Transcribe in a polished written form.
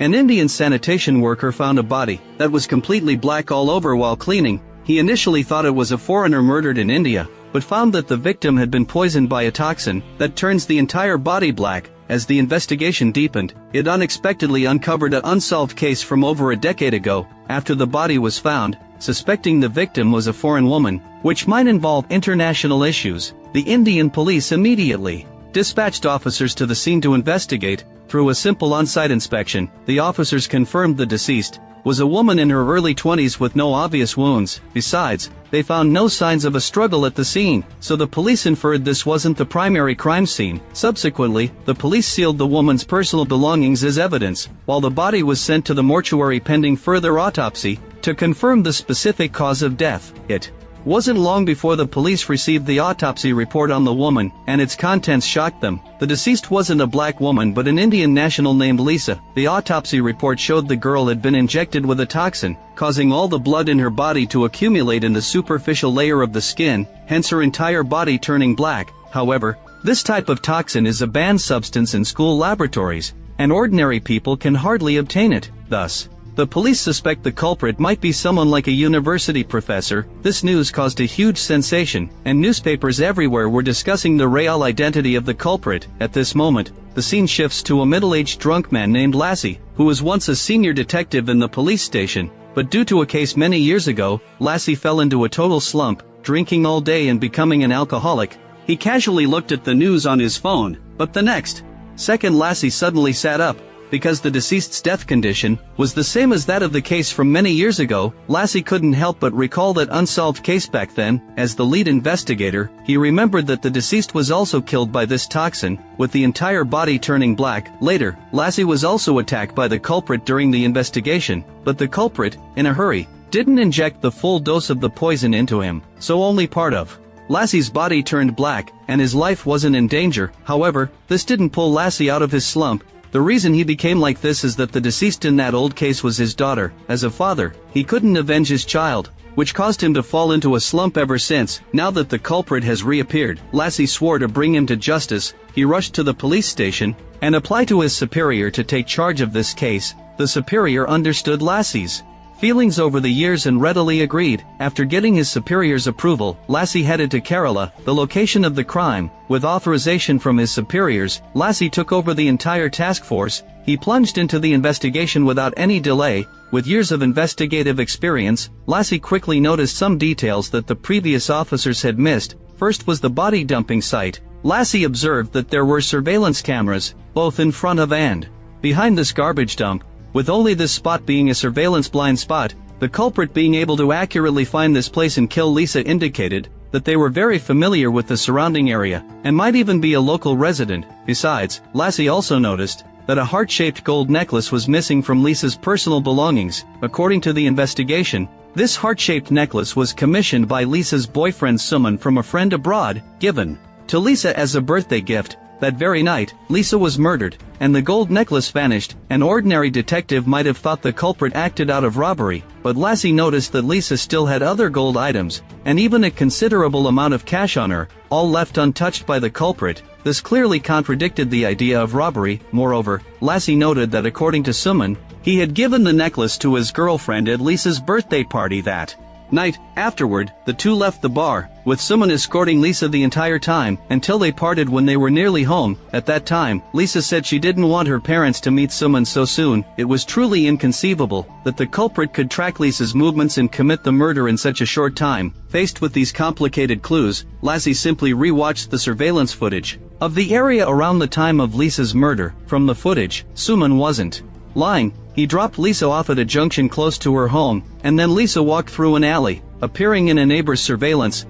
An Indian sanitation worker found a body that was completely black all over while cleaning. He initially thought it was a foreigner murdered in India, but found that the victim had been poisoned by a toxin that turns the entire body black. As the investigation deepened, it unexpectedly uncovered an unsolved case from over a decade ago. After the body was found, suspecting the victim was a foreign woman, which might involve international issues, the Indian police immediately dispatched officers to the scene to investigate. Through a simple on-site inspection, the officers confirmed the deceased was a woman in her early 20s with no obvious wounds. Besides, they found no signs of a struggle at the scene, so the police inferred this wasn't the primary crime scene. Subsequently, the police sealed the woman's personal belongings as evidence, while the body was sent to the mortuary pending further autopsy to confirm the specific cause of death. It wasn't long before the police received the autopsy report on the woman, and its contents shocked them. The deceased wasn't a black woman but an Indian national named Lisa. The autopsy report showed the girl had been injected with a toxin, causing all the blood in her body to accumulate in the superficial layer of the skin, hence her entire body turning black. However, this type of toxin is a banned substance in school laboratories, and ordinary people can hardly obtain it. Thus, the police suspect the culprit might be someone like a university professor. This news caused a huge sensation, and newspapers everywhere were discussing the real identity of the culprit. At this moment, the scene shifts to a middle-aged drunk man named Lassie, who was once a senior detective in the police station, but due to a case many years ago, Lassie fell into a total slump, drinking all day and becoming an alcoholic. He casually looked at the news on his phone, but the next second Lassie suddenly sat up. Because the deceased's death condition was the same as that of the case from many years ago, Lassie couldn't help but recall that unsolved case back then. As the lead investigator, he remembered that the deceased was also killed by this toxin, with the entire body turning black. Later, Lassie was also attacked by the culprit during the investigation, but the culprit, in a hurry, didn't inject the full dose of the poison into him, so only part of Lassie's body turned black, and his life wasn't in danger. However, this didn't pull Lassie out of his slump. The reason he became like this is that the deceased in that old case was his daughter. As a father, he couldn't avenge his child, which caused him to fall into a slump ever since. Now that the culprit has reappeared, Lassie swore to bring him to justice. He rushed to the police station and applied to his superior to take charge of this case. The superior understood Lassie's feelings over the years and readily agreed. After getting his superior's approval, Lassie headed to Kerala, the location of the crime. With authorization from his superiors, Lassie took over the entire task force. He plunged into the investigation without any delay. With years of investigative experience, Lassie quickly noticed some details that the previous officers had missed. First was the body dumping site. Lassie observed that there were surveillance cameras, both in front of and behind this garbage dump. With only this spot being a surveillance blind spot, the culprit being able to accurately find this place and kill Lisa indicated that they were very familiar with the surrounding area, and might even be a local resident. Besides, Lassie also noticed that a heart-shaped gold necklace was missing from Lisa's personal belongings. According to the investigation, this heart-shaped necklace was commissioned by Lisa's boyfriend Suman from a friend abroad, given to Lisa as a birthday gift. That very night, Lisa was murdered, and the gold necklace vanished. An ordinary detective might have thought the culprit acted out of robbery, but Lassie noticed that Lisa still had other gold items, and even a considerable amount of cash on her, all left untouched by the culprit. This clearly contradicted the idea of robbery. Moreover, Lassie noted that according to Suman, he had given the necklace to his girlfriend at Lisa's birthday party that night. Afterward, the two left the bar, with Suman escorting Lisa the entire time, until they parted when they were nearly home. At that time, Lisa said she didn't want her parents to meet Suman so soon. It was truly inconceivable that the culprit could track Lisa's movements and commit the murder in such a short time. Faced with these complicated clues, Lassie simply re-watched the surveillance footage of the area around the time of Lisa's murder. From the footage, Suman wasn't lying. He dropped Lisa off at a junction close to her home, and then Lisa walked through an alley, appearing in a neighbor's surveillance.